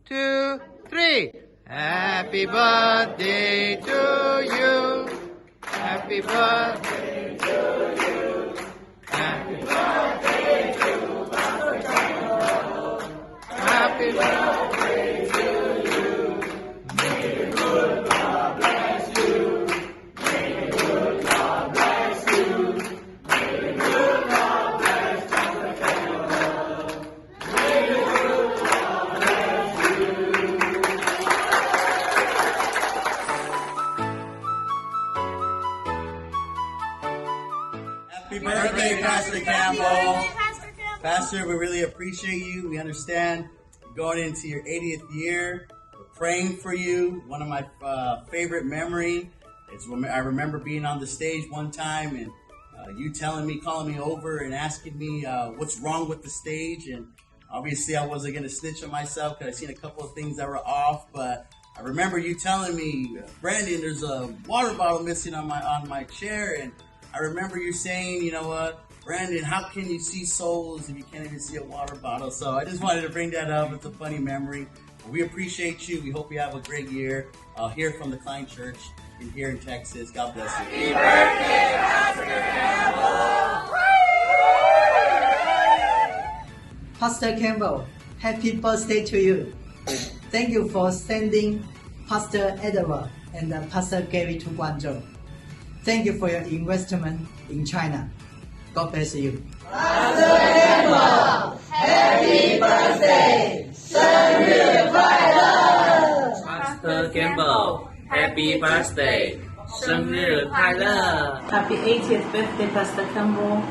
2, 3. Happy birthday to you. Happy birthday to you. Happy birthday to Pastor Campbell. Happy birthday to you. May the good God bless you. May the good God bless you. May the good God bless Pastor Campbell. May the good God bless you. Happy birthday, Pastor Campbell. Pastor, we really appreciate you. We understand you're going into your 80th year. We're praying for you. One of my favorite memory is when I remember being on the stage one time and you calling me over and asking me what's wrong with the stage. And obviously I wasn't going to snitch on myself because I seen a couple of things that were off. But I remember you telling me, Brandon, there's a water bottle missing on my chair. And I remember you saying, you know what, Brandon, how can you see souls if you can't even see a water bottle? So I just wanted to bring that up. It's a funny memory. We appreciate you. We hope you have a great year here from the Klein Church here in Texas. God bless you. Happy birthday, Pastor Campbell! Pastor Campbell, happy birthday to you. Thank you for sending Pastor Edward and Pastor Gary to Guangzhou. Thank you for your investment in China. God bless you. Pastor Campbell, happy birthday! 生日快乐 Pastor Campbell, happy birthday! 生日快乐 Happy 80th birthday, Pastor Campbell.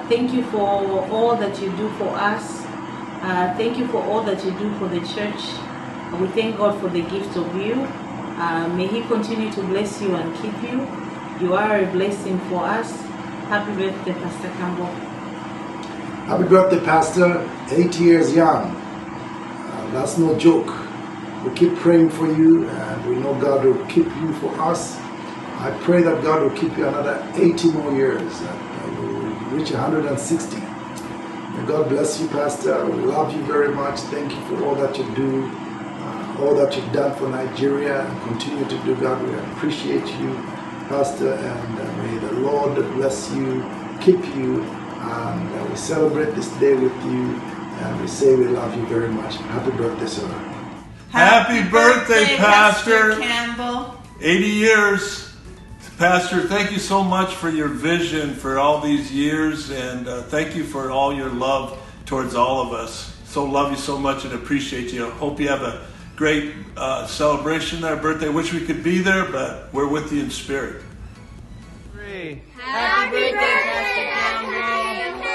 Thank you for all that you do for us. Thank you for all that you do for the church. We thank God for the gift of you. May He continue to bless you and keep you. You are a blessing for us. Happy birthday, Pastor Campbell. Happy birthday, Pastor. 80 years young. That's no joke. We keep praying for you, and we know God will keep you for us. I pray that God will keep you another 80 more years, and you will reach 160. May God bless you, Pastor. We love you very much. Thank you for all that you do, all that you've done for Nigeria, and continue to do. God, we appreciate you, Pastor, and may the Lord bless you, keep you, and we celebrate this day with you, and we say we love you very much. Happy birthday, sir. Happy birthday, Pastor Campbell. 80 years. Pastor, thank you so much for your vision for all these years, and thank you for all your love towards all of us. So love you so much and appreciate you. Hope you have a great celebration there, birthday. Wish we could be there, but we're with you in spirit. Happy birthday, Pastor Campbell!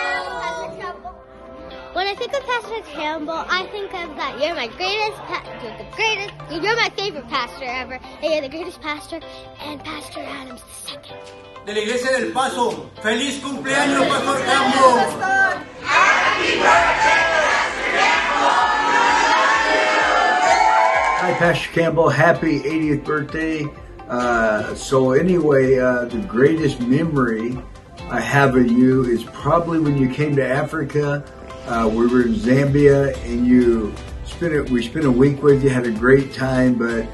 When I think of Pastor Campbell, I think of that you're my you're my favorite pastor ever, and you're the greatest pastor, and Pastor Adams the second. De la Iglesia del Paso, feliz cumpleaños, Pastor Campbell. Happy birthday, Pastor Campbell! Hi, Pastor Campbell. Happy 80th birthday. So anyway, the greatest memory I have of you is probably when you came to Africa. We were in Zambia, and we spent a week with you, had a great time. But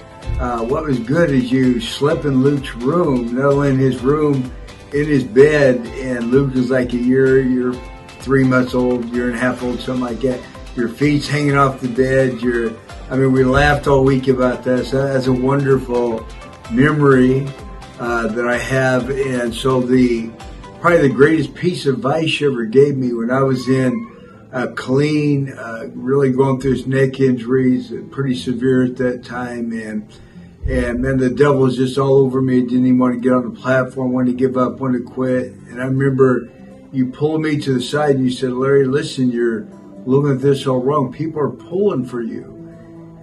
what was good is you slept in Luke's room, not only in his room, in his bed. And Luke was like you're 3 months old, year and a half old, something like that. Your feet's hanging off the bed. We laughed all week about that. So that's a wonderful memory that I have. And so probably the greatest piece of advice you ever gave me when I was in clean, really going through his neck injuries, pretty severe at that time, and man, the devil was just all over me. Didn't even want to get on the platform, wanted to give up, wanted to quit. And I remember you pulled me to the side and you said, Larry, listen, you're looking at this all wrong. People are pulling for you.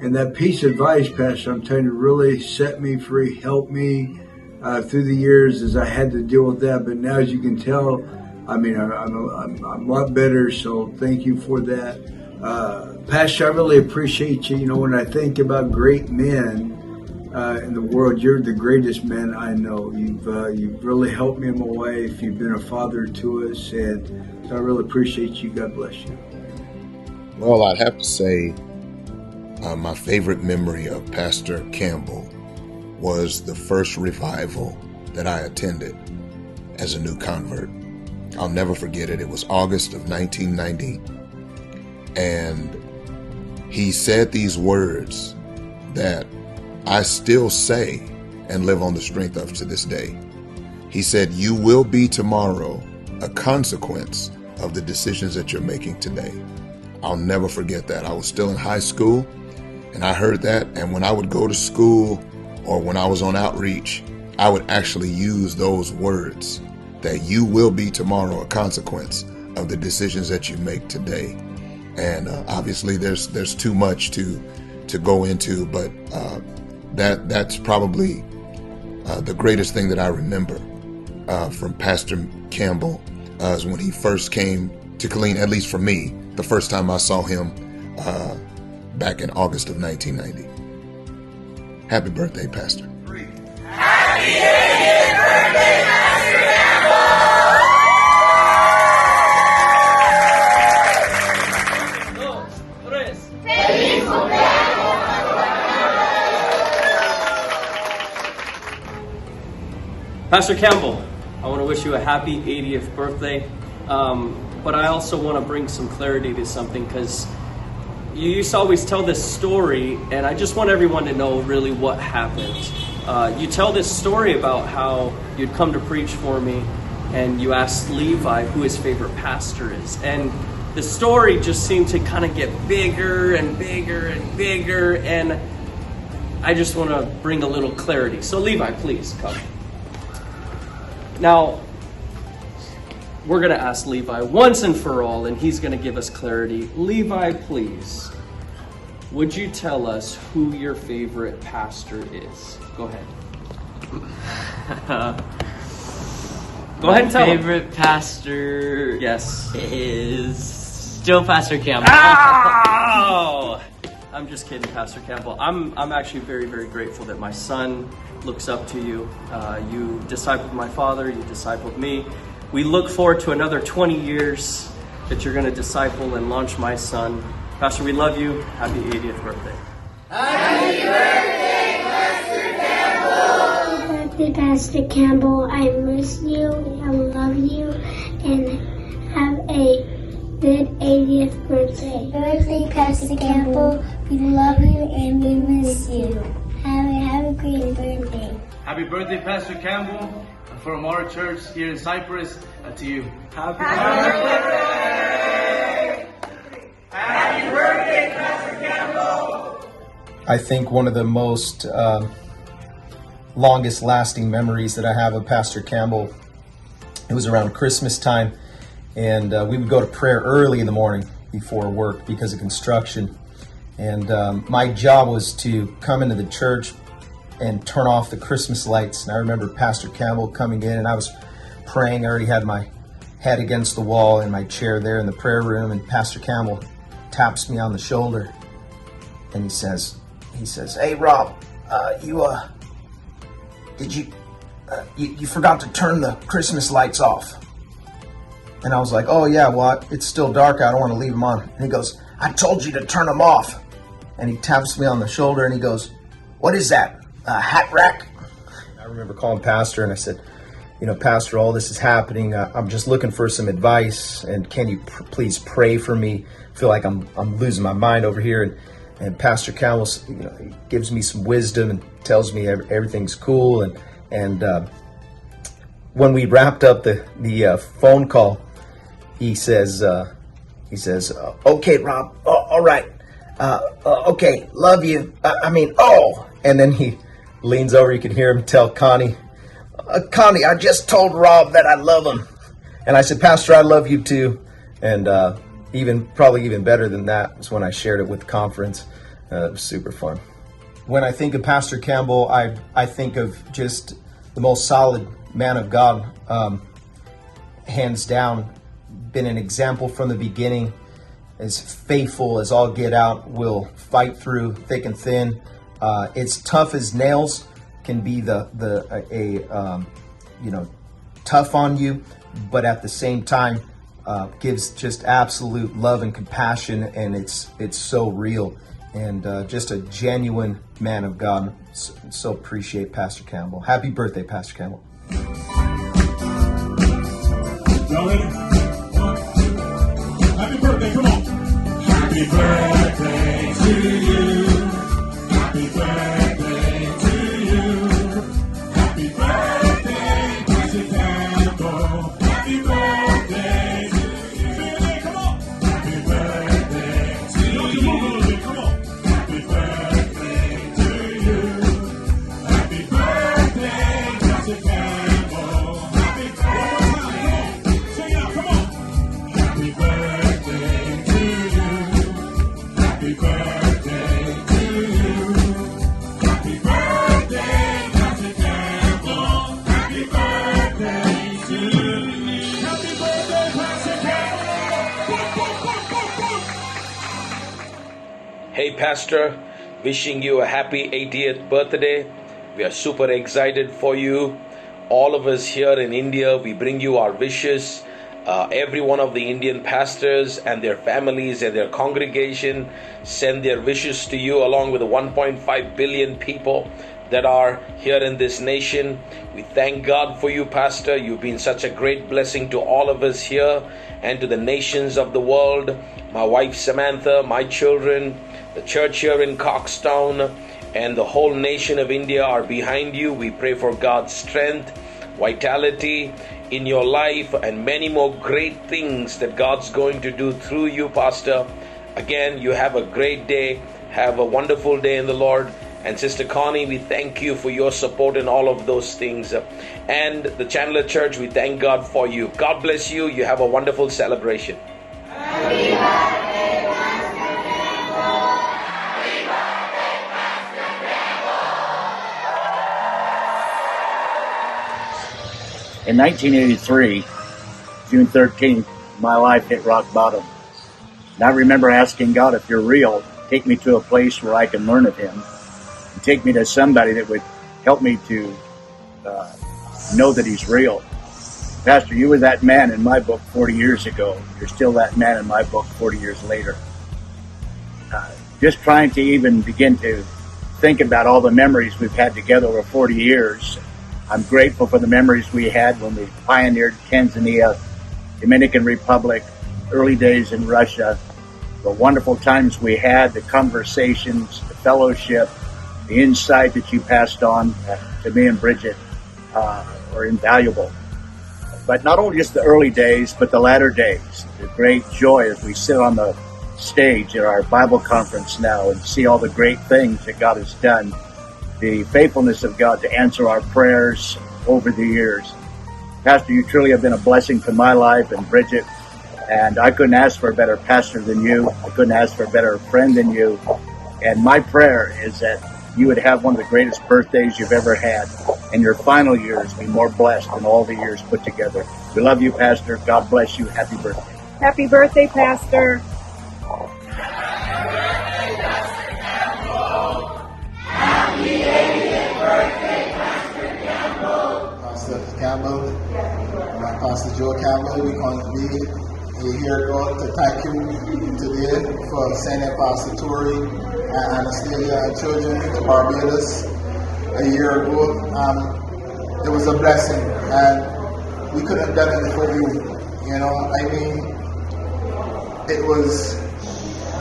And that piece of advice, Pastor, I'm telling you, really set me free, helped me through the years as I had to deal with that. But now, as you can tell, I'm a lot better, so thank you for that. Pastor, I really appreciate you. You know, when I think about great men in the world, you're the greatest man I know. You've really helped me in my life. You've been a father to us, and so I really appreciate you. God bless you. Well, I'd have to say My favorite memory of Pastor Campbell was the first revival that I attended as a new convert. I'll never forget it. It was August of 1990. And he said these words that I still say and live on the strength of to this day. He said, "You will be tomorrow a consequence of the decisions that you're making today." I'll never forget that. I was still in high school and I heard that. And when I would go to school or when I was on outreach, I would actually use those words, that you will be tomorrow a consequence of the decisions that you make today. And obviously there's too much to go into, but that's probably the greatest thing that I remember from Pastor Campbell is when he first came to Killeen, at least for me, the first time I saw him back in August of 1990. Happy birthday, Pastor. Happy 80th birthday, Pastor Campbell! Feliz cumpleaños! Pastor Campbell, I want to wish you a happy 80th birthday, but I also want to bring some clarity to something, because you used to always tell this story, and I just want everyone to know really what happened. You tell this story about how you'd come to preach for me, and you asked Levi who his favorite pastor is, and the story just seemed to kind of get bigger and bigger and bigger, and I just want to bring a little clarity. So Levi, please come. Now, we're going to ask Levi once and for all, and he's going to give us clarity. Levi, please, would you tell us who your favorite pastor is? Go ahead. Go ahead and tell him. Favorite pastor, yes, is still Pastor Campbell. Oh! I'm just kidding, Pastor Campbell. I'm actually very, very grateful that my son looks up to you. You discipled my father, you discipled me. We look forward to another 20 years that you're going to disciple and launch my son. Pastor, we love you. Happy 80th birthday. Happy birthday, Pastor Campbell! Happy birthday, Pastor Campbell. I miss you, I love you, and have a good 80th birthday. Birthday, Pastor Campbell. We love you and we miss you. Have a great birthday. Happy birthday, Pastor Campbell, from our church here in Cyprus, to you. Happy birthday! Happy birthday, Pastor Campbell! I think one of the most longest lasting memories that I have of Pastor Campbell, it was around Christmas time, and we would go to prayer early in the morning before work because of construction. And my job was to come into the church and turn off the Christmas lights. And I remember Pastor Campbell coming in, and I was praying. I already had my head against the wall in my chair there in the prayer room, and Pastor Campbell taps me on the shoulder, and he says, "Hey Rob, you forgot to turn the Christmas lights off." And I was like, "Oh yeah, well it's still dark. I don't want to leave them on." And he goes, "I told you to turn them off." And he taps me on the shoulder and he goes, "What is that? A hat rack?" I remember calling Pastor and I said, "Pastor, all this is happening. I'm just looking for some advice, and can you please pray for me? I feel like I'm losing my mind over here." And Pastor Campbell, he gives me some wisdom and tells me everything's cool. And when we wrapped up the phone call, he says, "Okay, Rob, all right. Okay, love you. And then he leans over, you can hear him tell Connie, "Connie, I just told Rob that I love him." And I said, "Pastor, I love you too." And probably even better than that was when I shared it with the conference. It was super fun. When I think of Pastor Campbell, I think of just the most solid man of God, hands down. Been an example from the beginning, as faithful as all get out, will fight through thick and thin. It's tough as nails, can be tough on you, but at the same time gives just absolute love and compassion, and it's so real. and just a genuine man of God. So appreciate Pastor Campbell. Happy birthday, Pastor Campbell. Y'all ready? Happy birthday, come on. Happy birthday to you. Happy birthday to you. Happy birthday, Pastor Campbell. Happy birthday to you. Come on. Happy birthday to you. Come on. Happy birthday to you. Happy birthday, Pastor Campbell. Happy birthday. Sing it out, come on. Happy birthday to you. Happy birthday to you. Happy birthday, Pastor Campbell. Happy birthday to you. Happy birthday, Pastor Campbell. Hey, Pastor, wishing you a happy 80th birthday. We are super excited for you. All of us here in India, we bring you our wishes. Every one of the Indian pastors and their families and their congregation send their wishes to you, along with the 1.5 billion people that are here in this nation. We thank God for you, Pastor. You've been such a great blessing to all of us here and to the nations of the world. My wife Samantha, my children, the church here in Coxtown, and the whole nation of India are behind you. We pray for God's strength, vitality in your life, and many more great things that God's going to do through you, Pastor. Again, you have a great day. Have a wonderful day in the Lord. And Sister Connie, we thank you for your support in all of those things. And the Chandler Church, we thank God for you. God bless you. You have a wonderful celebration. Happy birthday, Pastor Campbell. Happy birthday, Pastor Campbell. In 1983, June 13th, my life hit rock bottom. And I remember asking God, if you're real, take me to a place where I can learn of Him. And take me to somebody that would help me to know that He's real. Pastor, you were that man in my book 40 years ago. You're still that man in my book 40 years later. Just trying to even begin to think about all the memories we've had together over 40 years. I'm grateful for the memories we had when we pioneered Tanzania, Dominican Republic, early days in Russia, the wonderful times we had, the conversations, the fellowship, the insight that you passed on to me and Bridget were invaluable. But not only just the early days, but the latter days, the great joy as we sit on the stage at our Bible conference now and see all the great things that God has done, the faithfulness of God to answer our prayers over the years. Pastor, you truly have been a blessing to my life and Bridget, and I couldn't ask for a better pastor than you. I couldn't ask for a better friend than you. And my prayer is that you would have one of the greatest birthdays you've ever had, and your final years be more blessed than all the years put together. We love you, Pastor. God bless you. Happy birthday. Happy birthday, Pastor. Happy 80th birthday, Pastor Campbell. Pastor Campbell, my Pastor Joe Campbell, we're going to be here, God, to thank you today for sending Pastor Tori and Anastasia and children to Barbados a year ago. It was a blessing, and we couldn't have done it for you. You know, I mean, it was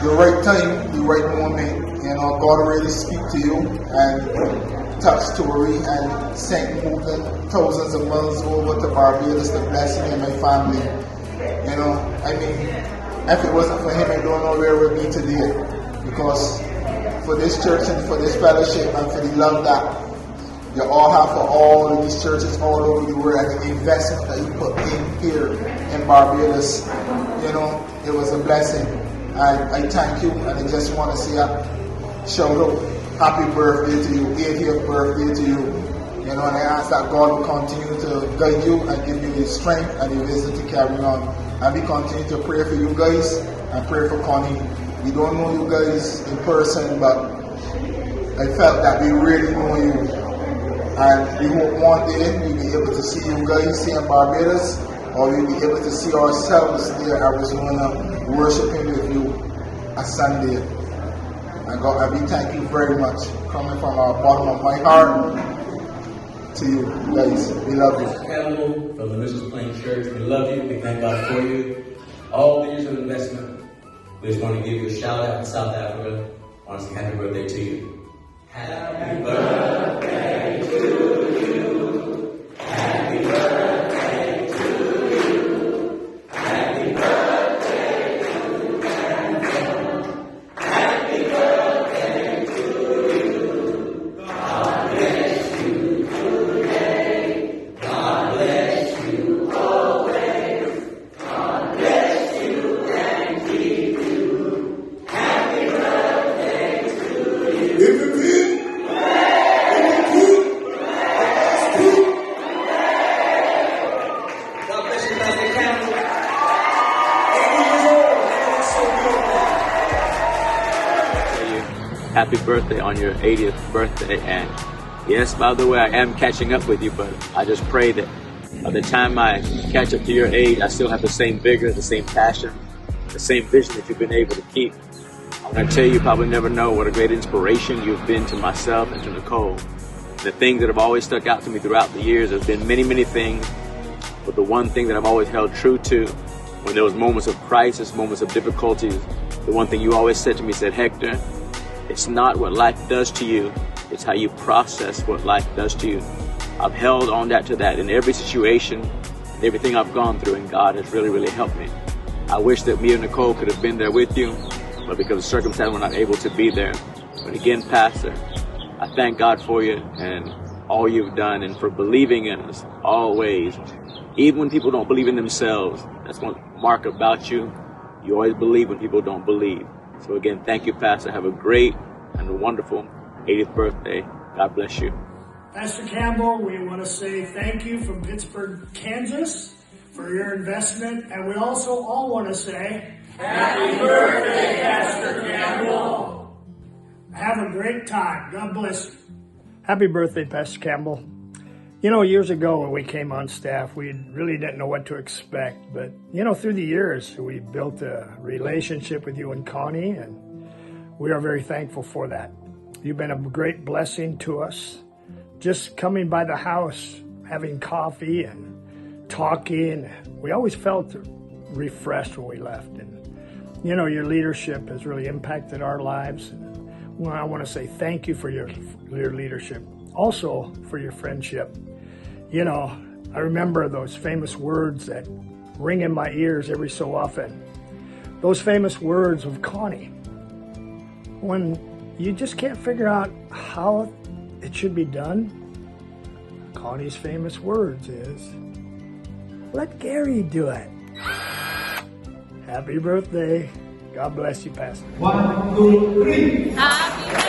the right time, the right moment. You know, God really speak to you and touch Tori and sent moving thousands of miles over to Barbados to bless me and my family. You know, I mean, if it wasn't for him, I don't know where we'd be today. Because for this church and for this fellowship and for the love that you all have for all of these churches all over the world and the investment that you put in here in Barbados, you know, it was a blessing. I thank you, and I just want to say a shout out, happy birthday to you, 80th birthday to you. You know, and I ask that God will continue to guide you and give you the strength and the wisdom to carry on. And we continue to pray for you guys and pray for Connie. We don't know you guys in person, but I felt that we really know you. And we hope one day we'll be able to see you guys here in Barbados, or we'll be able to see ourselves there in Arizona worshiping with you on Sunday. I be thank you very much. Coming from the bottom of my heart to you guys. We love you. Campbell from the Ministries Plain Church. We love you. We thank God for you. All the years of investment. We just want to give you a shout out in South Africa. I want to say happy birthday to you. Happy birthday to you. Happy birthday to you. Happy birthday to Campbell. Happy birthday to you. God bless you today. God bless you always. God bless you and keep you. Happy birthday to you. Happy birthday on your 80th birthday. And yes, by the way, I am catching up with you, but I just pray that by the time I catch up to your age, I still have the same vigor, the same passion, the same vision that you've been able to keep. I'm going to tell you probably never know what a great inspiration you've been to myself and to Nicole. The things that have always stuck out to me throughout the years, there's been many, many things, but the one thing that I've always held true to when there was moments of crisis, moments of difficulties, the one thing you always said to me, said, Hector, it's not what life does to you, it's how you process what life does to you. I've held on to that in every situation, and everything I've gone through, and God has really, really helped me. I wish that me and Nicole could have been there with you, but because of circumstances, we're not able to be there. But again, Pastor, I thank God for you and all you've done, and for believing in us always. Even when people don't believe in themselves, that's one mark about you. You always believe when people don't believe. So again, thank you, Pastor. Have a great and wonderful 80th birthday. God bless you. Pastor Campbell, we want to say thank you from Pittsburgh, Kansas, for your investment. And we also all want to say, Happy birthday, Pastor Campbell. Have a great time. God bless you. Happy birthday, Pastor Campbell. You know, years ago when we came on staff, we really didn't know what to expect. But, you know, through the years, we built a relationship with you and Connie, and we are very thankful for that. You've been a great blessing to us. Just coming by the house, having coffee and talking, we always felt refreshed when we left. And, you know, your leadership has really impacted our lives. And I want to say thank you for your leadership. Also for your friendship. You know, I remember those famous words that ring in my ears every so often. Those famous words of Connie. When you just can't figure out how it should be done, Connie's famous words is, let Gary do it. Happy birthday. God bless you, Pastor. 1, 2, 3. Happy